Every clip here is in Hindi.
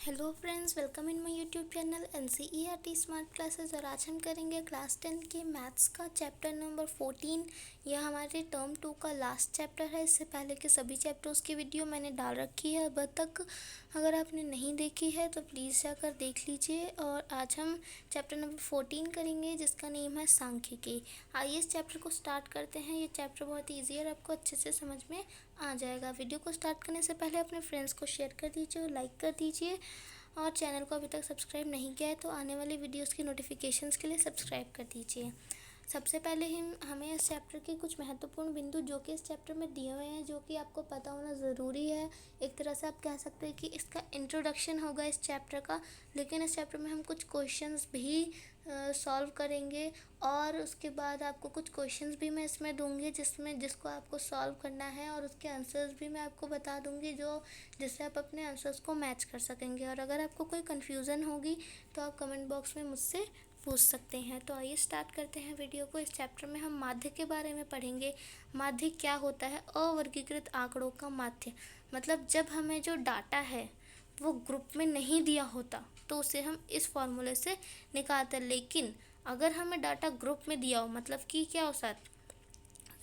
Hello friends, welcome in my YouTube channel NCERT smart classes. और आज हम करेंगे क्लास 10 के मैथ्स का चैप्टर नंबर 14। यह हमारे टर्म 2 का लास्ट चैप्टर है। इससे पहले के सभी चैप्टर्स की वीडियो मैंने डाल रखी है अब तक। अगर आपने नहीं देखी है तो प्लीज़ जाकर देख लीजिए। और आज हम चैप्टर नंबर 14 करेंगे जिसका नेम है सांख्यिकी। आइए इस चैप्टर को स्टार्ट करते हैं। ये चैप्टर बहुत ईजी है और आपको अच्छे से समझ में आ जाएगा। वीडियो को स्टार्ट करने से पहले अपने फ्रेंड्स को शेयर कर दीजिए और लाइक कर दीजिए। और चैनल को अभी तक सब्सक्राइब नहीं किया है तो आने वाली वीडियोस की नोटिफिकेशंस के लिए सब्सक्राइब कर दीजिए। सबसे पहले हमें इस चैप्टर के कुछ महत्वपूर्ण बिंदु जो कि इस चैप्टर में दिए हुए हैं, जो कि आपको पता होना ज़रूरी है। एक तरह से आप कह सकते हैं कि इसका इंट्रोडक्शन होगा इस चैप्टर का। लेकिन इस चैप्टर में हम कुछ क्वेश्चंस भी सॉल्व करेंगे। और उसके बाद आपको कुछ क्वेश्चंस भी मैं इसमें दूंगी जिसको आपको सॉल्व करना है। और उसके आंसर्स भी मैं आपको बता दूंगी जिससे आप अपने आंसर्स को मैच कर सकेंगे। और अगर आपको कोई कन्फ्यूज़न होगी तो आप कमेंट बॉक्स में मुझसे पूछ सकते हैं। तो आइए स्टार्ट करते हैं वीडियो को। इस चैप्टर में हम माध्य के बारे में पढ़ेंगे। माध्य क्या होता है? अवर्गीकृत आंकड़ों का माध्य मतलब जब हमें जो डाटा है वो ग्रुप में नहीं दिया होता तो उसे हम इस फॉर्मूले से निकालते हैं। लेकिन अगर हमें डाटा ग्रुप में दिया हो, मतलब कि क्या हो सर,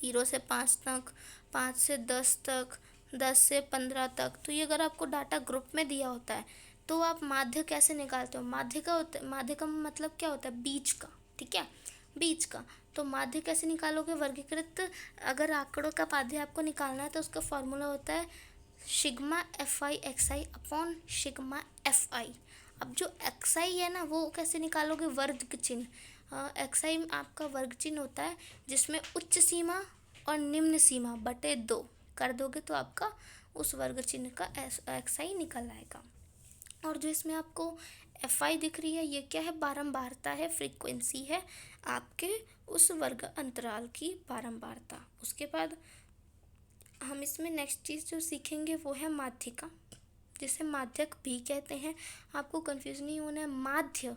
0 से 5 तक, 5 से 10 तक, 10 से 15 तक, तो ये अगर आपको डाटा ग्रुप में दिया होता है तो आप माध्य कैसे निकालते हो? माध्य का मतलब क्या होता है? बीच का। ठीक है, बीच का। तो माध्य कैसे निकालोगे? वर्गीकृत अगर आंकड़ों का माध्य आपको निकालना है तो उसका फॉर्मूला होता है sigma FI XI upon sigma FI। अब जो XI है ना, वो कैसे निकालोगे? वर्ग चिन्ह। XI आपका वर्ग चिन्ह होता है जिसमें उच्च सीमा और निम्न सीमा बटे 2 कर दोगे तो आपका उस वर्ग चिन्ह का XI निकल आएगा। और जो इसमें आपको FI दिख रही है, ये क्या है? बारंबारता है, फ्रीक्वेंसी है आपके उस वर्ग अंतराल की बारंबारता। उसके बाद हम इसमें नेक्स्ट चीज़ जो सीखेंगे वो है माध्यिका, जिसे माध्यक भी कहते हैं। आपको कंफ्यूज नहीं होना है। माध्य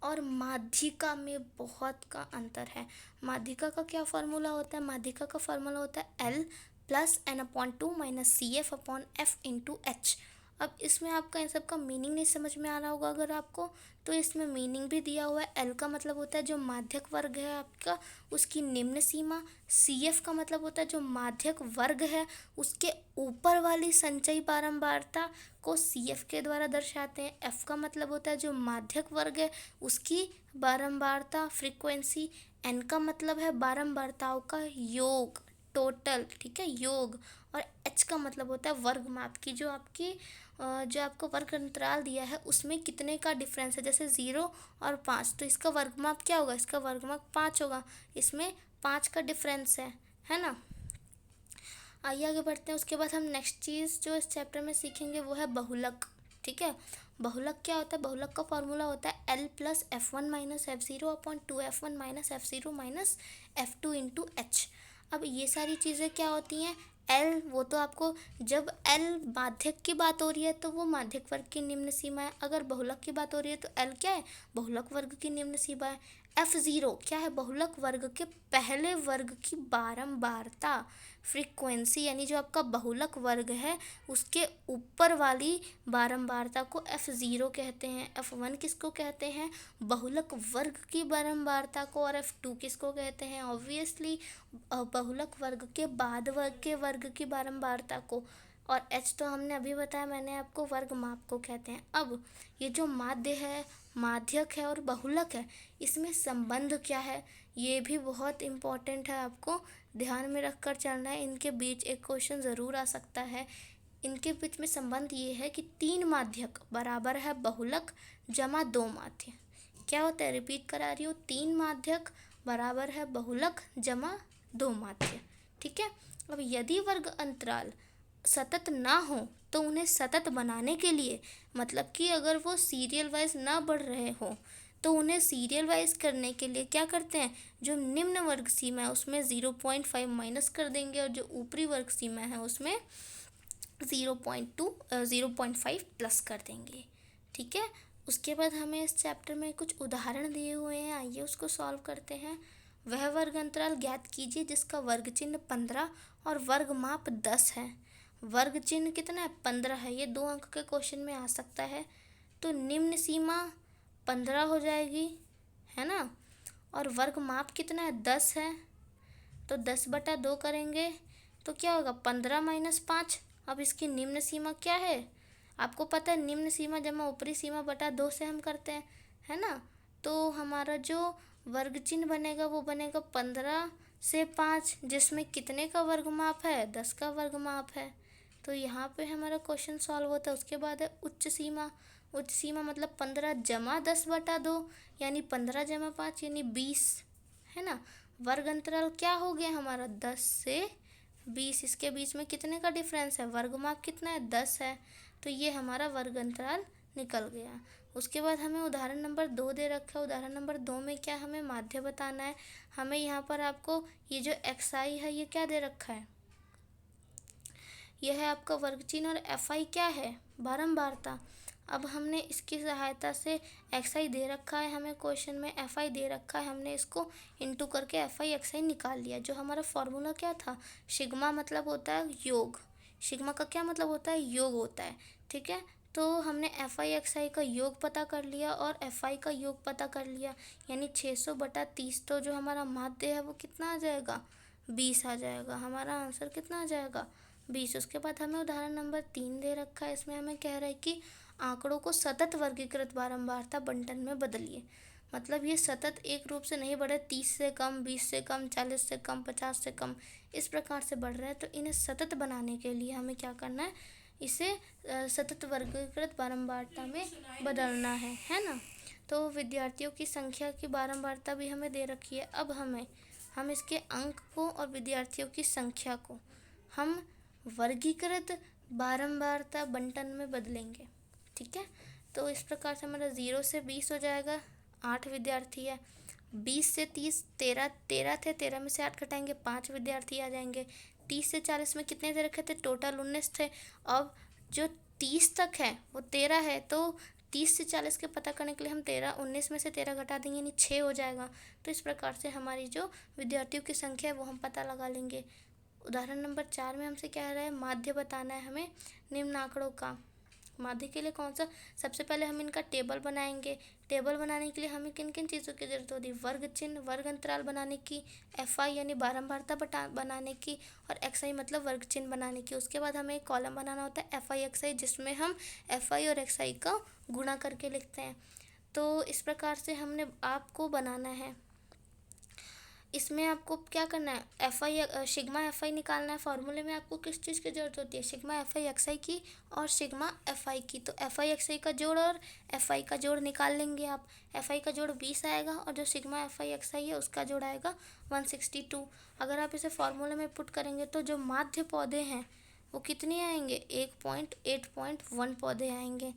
और माध्यिका में बहुत का अंतर है। माध्यिका का क्या फॉर्मूला होता है? माध्यिका का फॉर्मूला होता है L+N/2 - CF/F/H। अब इसमें आपका इन सब का मीनिंग नहीं समझ में आ रहा होगा अगर आपको, तो इसमें मीनिंग भी दिया हुआ है। एल का मतलब होता है जो माध्यक वर्ग है आपका, उसकी निम्न सीमा। CF का मतलब होता है जो माध्यक वर्ग है उसके ऊपर वाली संचयी बारंबारता को CF के द्वारा दर्शाते हैं। F का मतलब होता है जो माध्यक वर्ग है उसकी बारंबारता, फ्रीक्वेंसी। N का मतलब है बारंबारताओं का योग, टोटल। ठीक है, योग। और H का मतलब होता है वर्ग माप की, जो आपको वर्ग अंतराल दिया है उसमें कितने का डिफरेंस है। जैसे 0 और 5, तो इसका वर्गमाप क्या होगा? इसका वर्गमाप 5 होगा। इसमें 5 का डिफरेंस है ना। आइए आगे बढ़ते हैं। उसके बाद हम नेक्स्ट चीज़ जो इस चैप्टर में सीखेंगे वो है बहुलक। ठीक है, बहुलक क्या होता है? बहुलक का फॉर्मूला होता है L+F1 - F0 upon 2F1 - F0 - F2 into H। अब ये सारी चीज़ें क्या होती हैं? L वो तो आपको, जब L माध्यक की बात हो रही है तो वो माध्यक वर्ग की निम्न सीमा है। अगर बहुलक की बात हो रही है तो L क्या है? बहुलक वर्ग की निम्न सीमा है। F0 क्या है? बहुलक वर्ग के पहले वर्ग की बारंबारता, फ्रीक्वेंसी, यानी जो आपका बहुलक वर्ग है उसके ऊपर वाली बारंबारता को F0 कहते हैं। F1 किसको कहते हैं? बहुलक वर्ग की बारंबारता को। और F2 किसको कहते हैं? ऑब्वियसली बहुलक वर्ग के बाद वर्ग की बारंबारता को। और H तो हमने अभी बताया मैंने आपको, वर्ग माप को कहते हैं। अब ये जो माध्य है, माध्यक है और बहुलक है, इसमें संबंध क्या है? ये भी बहुत इम्पोर्टेंट है, आपको ध्यान में रख कर चलना है। इनके बीच एक क्वेश्चन ज़रूर आ सकता है। इनके बीच में संबंध ये है कि 3 माध्यक बराबर है बहुलक जमा 2 माध्य। क्या होता है? रिपीट करा रही हूँ, 3 माध्यक बराबर है बहुलक जमा 2 माध्य। ठीक है। अब यदि वर्ग अंतराल सतत ना हो तो उन्हें सतत बनाने के लिए, मतलब कि अगर वो सीरियल वाइज ना बढ़ रहे हो तो उन्हें सीरियल वाइज करने के लिए क्या करते हैं? जो निम्न वर्ग सीमा है उसमें 0.5 माइनस कर देंगे और जो ऊपरी वर्ग सीमा है उसमें 0.5 प्लस कर देंगे। ठीक है। उसके बाद हमें इस चैप्टर में कुछ उदाहरण दिए हुए हैं, आइए उसको सॉल्व करते हैं। वह वर्ग अंतराल ज्ञात कीजिए जिसका वर्ग चिन्ह 15 और वर्ग माप 10 है। वर्ग चिन्ह कितना है? 15 है। ये 2 अंक के क्वेश्चन में आ सकता है। तो निम्न सीमा 15 हो जाएगी, है ना। और वर्ग माप कितना है, 10 है, तो 10/2 करेंगे तो क्या होगा, 15 माइनस 5। अब इसकी निम्न सीमा क्या है, आपको पता है निम्न सीमा जमा ऊपरी सीमा बटा 2 से हम करते हैं, है ना। तो हमारा जो वर्ग चिन्ह बनेगा वो बनेगा 15 से 5, जिसमें कितने का वर्ग माप है, 10 का वर्ग माप है। तो यहाँ पे हमारा क्वेश्चन सॉल्व होता है। उसके बाद है उच्च सीमा। उच्च सीमा मतलब 15 जमा 10/2 यानी 15 जमा 5 यानी 20, है ना। वर्ग अंतराल क्या हो गया हमारा, 10 से 20, इसके बीच में कितने का डिफरेंस है, वर्ग माप कितना है, 10 है। तो ये हमारा वर्ग अंतराल निकल गया। उसके बाद हमें उदाहरण नंबर 2 दे रखा है। उदाहरण नंबर 2 में क्या हमें माध्य बताना है। हमें यहाँ पर आपको ये जो xi है ये क्या दे रखा है, यह है आपका वर्ग चिन्ह, और fi क्या है, बारंबारता। अब हमने इसकी सहायता से xi दे रखा है हमें क्वेश्चन में, fi दे रखा है, हमने इसको इंटू करके fi xi निकाल लिया। जो हमारा फॉर्मूला क्या था, सिग्मा मतलब होता है योग, सिग्मा का क्या मतलब होता है, योग होता है, ठीक है। तो हमने fi xi का योग पता कर लिया और fi का योग पता कर लिया, यानी 600/30। तो जो हमारा माध्य है वो कितना आ जाएगा, 20 आ जाएगा। हमारा आंसर कितना आ जाएगा, 20। उसके बाद हमें उदाहरण नंबर 3 दे रखा है। इसमें हमें कह रहा है कि आंकड़ों को सतत वर्गीकृत बारंबारता बंटन में बदलिए। मतलब ये सतत एक रूप से नहीं बढ़े, 30 से कम, 20 से कम, 40 से कम, 50 से कम, इस प्रकार से बढ़ रहा है। तो इन्हें सतत बनाने के लिए हमें क्या करना है, इसे सतत वर्गीकृत बारंबारता में बदलना है ना। तो विद्यार्थियों की संख्या की बारंबारता भी हमें दे रखी है। अब हम इसके अंक को और विद्यार्थियों की संख्या को हम वर्गीकृत बारंबारता बंटन में बदलेंगे, ठीक है। तो इस प्रकार से हमारा 0 से 20 हो जाएगा, 8 विद्यार्थी है। 20 से 30, 13 थे, 13 में से 8 घटाएंगे, 5 विद्यार्थी आ जाएंगे। 30 से 40 में कितने दे रखे थे, टोटल 19 थे। अब जो 30 तक है वो 13 है, तो 30 से 40 के पता करने के लिए हम 19 में से 13 घटा देंगे, यानी 6 हो जाएगा। तो इस प्रकार से हमारी जो विद्यार्थियों की संख्या है वो हम पता लगा लेंगे। उदाहरण नंबर 4 में हमसे क्या है, माध्य बताना है हमें निम्न आंकड़ों का। माध्य के लिए कौन सा, सबसे पहले हम इनका टेबल बनाएंगे। टेबल बनाने के लिए हमें किन किन चीज़ों की जरूरत होती है, वर्ग चिन्ह, वर्ग अंतराल बनाने की, fi यानी बारंबारता बनाने की, और xi मतलब वर्ग चिन्ह बनाने की। उसके बाद हमें एक कॉलम बनाना होता है fi xi, जिसमें हम fi और xi का गुणा करके लिखते हैं। तो इस प्रकार से हमने आपको बनाना है। इसमें आपको क्या करना है, सिग्मा fi निकालना है। फॉर्मूले में आपको किस चीज़ की ज़रूरत होती है, सिग्मा fi xi की और सिग्मा fi की। तो fi xi का जोड़ और fi का जोड़ निकाल लेंगे आप। fi का जोड़ 20 आएगा और जो सिग्मा fi xi है उसका जोड़ आएगा 162। अगर आप इसे फॉर्मूले में पुट करेंगे तो जो माध्य पौधे हैं वो कितने आएंगे, 1.8.1 पौधे आएंगे।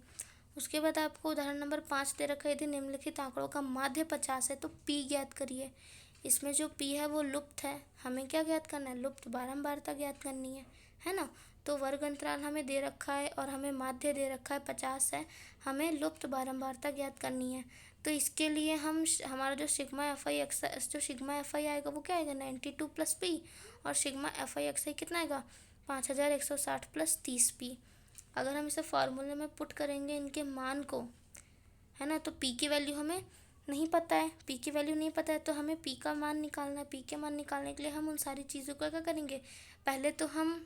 उसके बाद आपको उदाहरण नंबर 5 दे रखा है, यदि निम्नलिखित आंकड़ों का माध्य 50 है तो p ज्ञात करिए। इसमें जो p है वो लुप्त है, हमें क्या ज्ञात करना है, लुप्त बारंबारता ज्ञात करनी है ना। तो वर्ग अंतराल हमें दे रखा है और हमें माध्य दे रखा है 50 है, हमें लुप्त बारंबारता ज्ञात करनी है। तो इसके लिए हमारा जो सिग्मा fi आएगा वो क्या आएगा, 92 + p, और सिग्मा fi xi कितना आएगा, 5160 + 30p। अगर हम इसे फार्मूले में पुट करेंगे इनके मान को, है ना, तो p की वैल्यू हमें नहीं पता है, p की वैल्यू नहीं पता है, तो हमें p का मान निकालना है। p के मान निकालने के लिए हम उन सारी चीज़ों को क्या करेंगे, पहले तो हम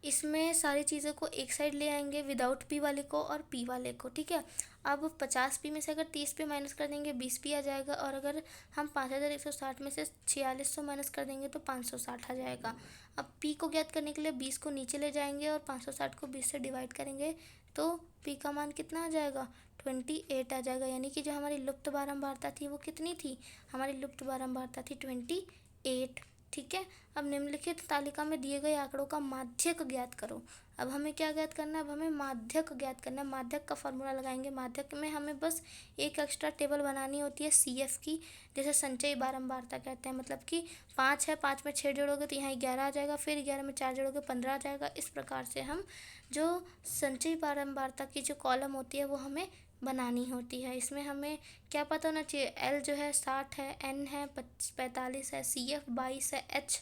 इसमें सारी चीज़ों को एक साइड ले आएंगे, विदाउट p वाले को और p वाले को, ठीक है। अब 50p में से अगर 30p माइनस कर देंगे 20p आ जाएगा, और अगर हम 5160 में से 4600 माइनस कर देंगे तो 560 आ जाएगा। अब p को ज्ञात करने के लिए 20 को नीचे ले जाएंगे और 560 को 20 से डिवाइड करेंगे तो p का मान कितना आ जाएगा, 28 आ जाएगा। यानी कि जो हमारी लुप्त बारंबारता थी वो कितनी थी, हमारी लुप्त बारंबारता थी 28, ठीक है। अब निम्नलिखित तालिका में दिए गए आंकड़ों का माध्यक ज्ञात करो। अब हमें क्या ज्ञात करना है, अब हमें माध्यक ज्ञात करना है। माध्यक का फॉर्मूला लगाएंगे। माध्यक में हमें बस एक एक्स्ट्रा टेबल बनानी होती है CF की, जैसे संचयी बारंबारता कहते हैं। मतलब कि 5 है, 5 में 6 जोड़ोगे तो यहाँ 11 आ जाएगा, फिर 11 में 4 जोड़ोगे 15 आ जाएगा। इस प्रकार से हम जो संचयी बारंबारता की जो कॉलम होती है वो हमें बनानी होती है। इसमें हमें क्या पता होना चाहिए, L जो है 60 है, N है 45 है, CF 22 है, H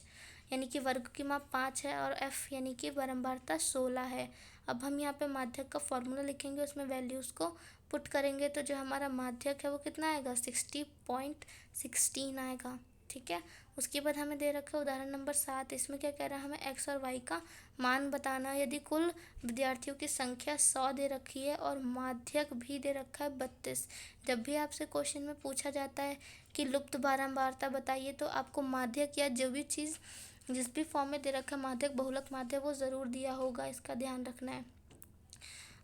यानी कि वर्ग की माप 5 है, और F यानी कि बारंबारता 16 है। अब हम यहाँ पे माध्यक का फॉर्मूला लिखेंगे, उसमें वैल्यूज़ को पुट करेंगे तो जो हमारा माध्यक है वो कितना आएगा 60.16 आएगा। ठीक है, उसके बाद हमें दे रखा है उदाहरण नंबर 7। इसमें क्या कह रहा है, हमें x और y का मान बताना है। यदि कुल विद्यार्थियों की संख्या 100 दे रखी है और माध्यक भी दे रखा है 32। जब भी आपसे क्वेश्चन में पूछा जाता है कि लुप्त बारंबारता बताइए, तो आपको माध्यक या जो भी चीज़ जिस भी फॉर्म में दे रखा है माध्यक बहुलक माध्यक वो ज़रूर दिया होगा, इसका ध्यान रखना है।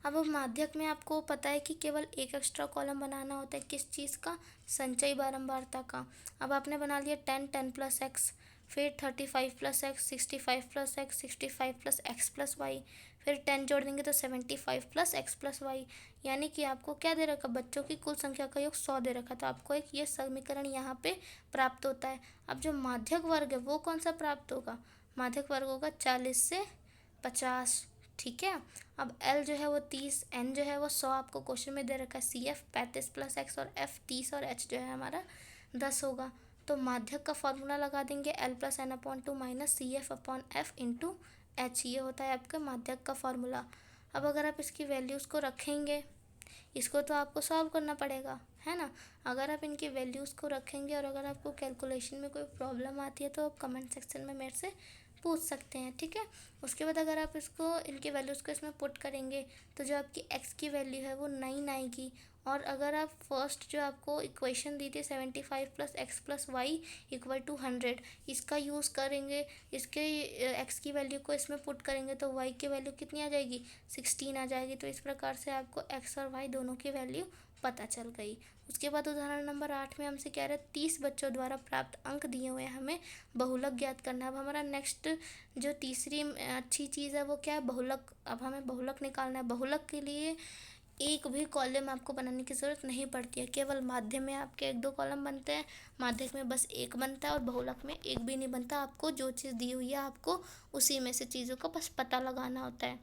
अब माध्यक में आपको पता है कि केवल एक एक्स्ट्रा कॉलम बनाना होता है, किस चीज़ का, संचयी बारंबारता का। अब आपने बना लिया 10 प्लस एक्स, फिर 35 plus x, 65 plus x, 65 plus x plus y, फिर 10 जोड़ देंगे तो 75 प्लस एक्स प्लस वाई। यानी कि आपको क्या दे रखा, बच्चों की कुल संख्या का योग 100 दे रखा, तो आपको एक ये समीकरण यहाँ पे प्राप्त होता है। अब जो माध्यक वर्ग है वो कौन सा प्राप्त होगा, माध्यक वर्ग होगा 40 से 50। ठीक है, अब L जो है वो 30, N जो है वो 100 आपको क्वेश्चन में दे रखा है, CF 35 प्लस एक्स और F 30 और H जो है हमारा 10 होगा। तो माध्यक का फॉर्मूला लगा देंगे L plus n upon 2 minus CF upon F into H, ये होता है आपका माध्यक का फॉर्मूला। अब अगर आप इसकी वैल्यूज़ को रखेंगे, इसको तो आपको सॉल्व करना पड़ेगा, है ना। अगर आप इनकी वैल्यूज़ को रखेंगे और अगर आपको कैलकुलेशन में कोई प्रॉब्लम आती है तो आप कमेंट सेक्शन में मेरे से पूछ सकते हैं। ठीक है, उसके बाद अगर आप इसको इनकी वैल्यूज़ को इसमें पुट करेंगे तो जो आपकी x की वैल्यू है वो 9 आएगी। और अगर आप फर्स्ट जो आपको इक्वेशन दी थी 75 plus x plus y equal to 100, इसका यूज़ करेंगे, इसके x की वैल्यू को इसमें पुट करेंगे तो y की वैल्यू कितनी आ जाएगी, 16 आ जाएगी। तो इस प्रकार से आपको x और y दोनों की वैल्यू पता चल गई। उसके बाद उदाहरण नंबर 8 में हमसे कह रहे हैं 30 बच्चों द्वारा प्राप्त अंक दिए हुए हैं, हमें बहुलक ज्ञात करना है। अब हमारा नेक्स्ट जो तीसरी अच्छी चीज़ है वो क्या है, बहुलक। अब हमें बहुलक निकालना है। बहुलक के लिए एक भी कॉलम आपको बनाने की ज़रूरत नहीं पड़ती है, केवल माध्यम में आपके 1-2 कॉलम बनते हैं, माध्यक में बस एक बनता है और बहुलक में एक भी नहीं बनता। आपको जो चीज़ दी हुई है आपको उसी में से चीज़ों का बस पता लगाना होता है।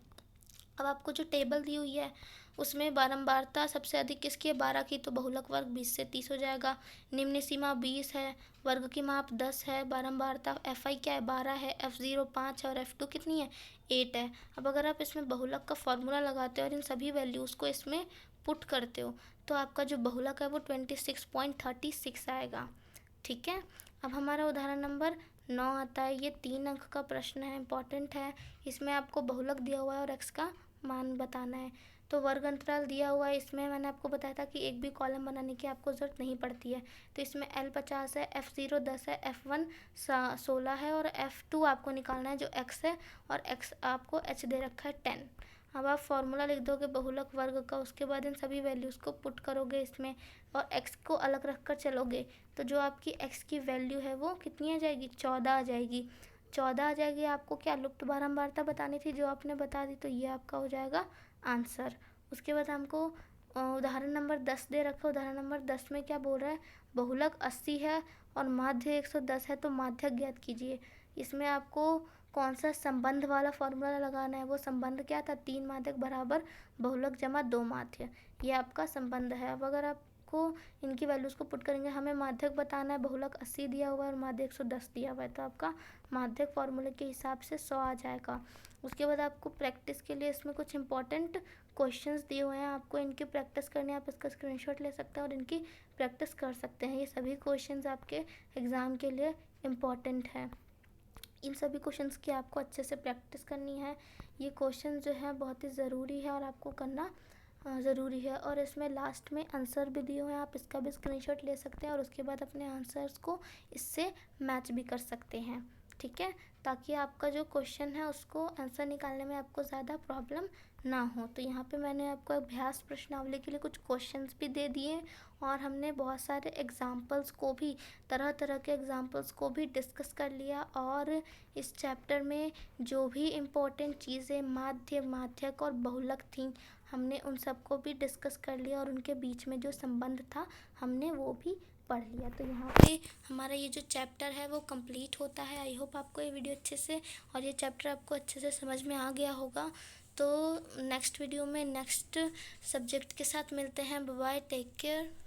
अब आपको जो टेबल दी हुई है उसमें बारंबारता सबसे अधिक किसकी है, 12 की, तो बहुलक वर्ग 20 से 30 हो जाएगा। निम्न सीमा 20 है, वर्ग की माप 10 है, बारंबारता FI क्या है 12 है, F0 5 है और F2 कितनी है 8 है। अब अगर आप इसमें बहुलक का फॉर्मूला लगाते हो और इन सभी वैल्यूज़ को इसमें पुट करते हो तो आपका जो बहुलक है वो 26.36 आएगा। ठीक है, अब हमारा उदाहरण नंबर 9 आता है। ये 3 अंक का प्रश्न है, इंपॉर्टेंट है। इसमें आपको बहुलक दिया हुआ है और x का मान बताना है। तो वर्ग अंतराल दिया हुआ है, इसमें मैंने आपको बताया था कि एक भी कॉलम बनाने की आपको ज़रूरत नहीं पड़ती है। तो इसमें L 50 है, F0 10 है, F1 16 है और F2 आपको निकालना है जो x है, और x आपको h दे रखा है 10। अब आप फॉर्मूला लिख दोगे बहुलक वर्ग का, उसके बाद इन सभी वैल्यूज़ को पुट करोगे इसमें और x को अलग रख कर चलोगे तो जो आपकी x की वैल्यू है वो कितनी आ जाएगी, 14 आ जाएगी। 14 आ जाएगी। आपको क्या लुप्त बारंबारता बतानी थी जो आपने बता दी, तो ये आपका हो जाएगा आंसर। उसके बाद हमको उदाहरण नंबर 10 दे रखा है। उदाहरण नंबर 10 में क्या बोल रहा है, बहुलक 80 है और माध्य 110 है तो माध्यक ज्ञात कीजिए। इसमें आपको कौन सा संबंध वाला फॉर्मूला लगाना है, वो संबंध क्या था, 3 माध्यक बराबर बहुलक जमा 2 माध्य, ये आपका संबंध है। अब अगर आपको इनकी वैल्यूज़ को पुट करेंगे, हमें माध्यक बताना है, बहुलक 80 दिया हुआ है और माध्यक 110 दिया हुआ है, तो आपका माध्यक फॉर्मूले के हिसाब से 100 आ जाएगा। उसके बाद आपको प्रैक्टिस के लिए इसमें कुछ इंपॉर्टेंट क्वेश्चंस दिए हुए हैं, आपको इनकी प्रैक्टिस करनी है। आप इसका स्क्रीनशॉट ले सकते हैं और इनकी प्रैक्टिस कर सकते हैं। ये सभी क्वेश्चंस आपके एग्ज़ाम के लिए इम्पॉर्टेंट है। इन सभी क्वेश्चंस की आपको अच्छे से प्रैक्टिस करनी है। ये क्वेश्चन जो है बहुत ही ज़रूरी है और आपको करना ज़रूरी है। और इसमें लास्ट में आंसर भी दिए हुए हैं, आप इसका भी स्क्रीनशॉट ले सकते हैं और उसके बाद अपने आंसर्स को इससे मैच भी कर सकते हैं। ठीक है, ताकि आपका जो क्वेश्चन है उसको आंसर निकालने में आपको ज़्यादा प्रॉब्लम ना हो। तो यहाँ पे मैंने आपको अभ्यास प्रश्नावली के लिए कुछ क्वेश्चंस भी दे दिए और हमने बहुत सारे एग्जाम्पल्स को भी, तरह तरह के एग्जाम्पल्स को भी डिस्कस कर लिया। और इस चैप्टर में जो भी इम्पोर्टेंट चीज़ें माध्य, माध्यक और बहुलक थी, हमने उन सबको भी डिस्कस कर लिया और उनके बीच में जो संबंध था हमने वो भी पढ़ लिया। तो यहाँ पे हमारा ये जो चैप्टर है वो कंप्लीट होता है। आई होप आपको ये वीडियो अच्छे से और ये चैप्टर आपको अच्छे से समझ में आ गया होगा। तो नेक्स्ट वीडियो में नेक्स्ट सब्जेक्ट के साथ मिलते हैं। Bye bye, take care.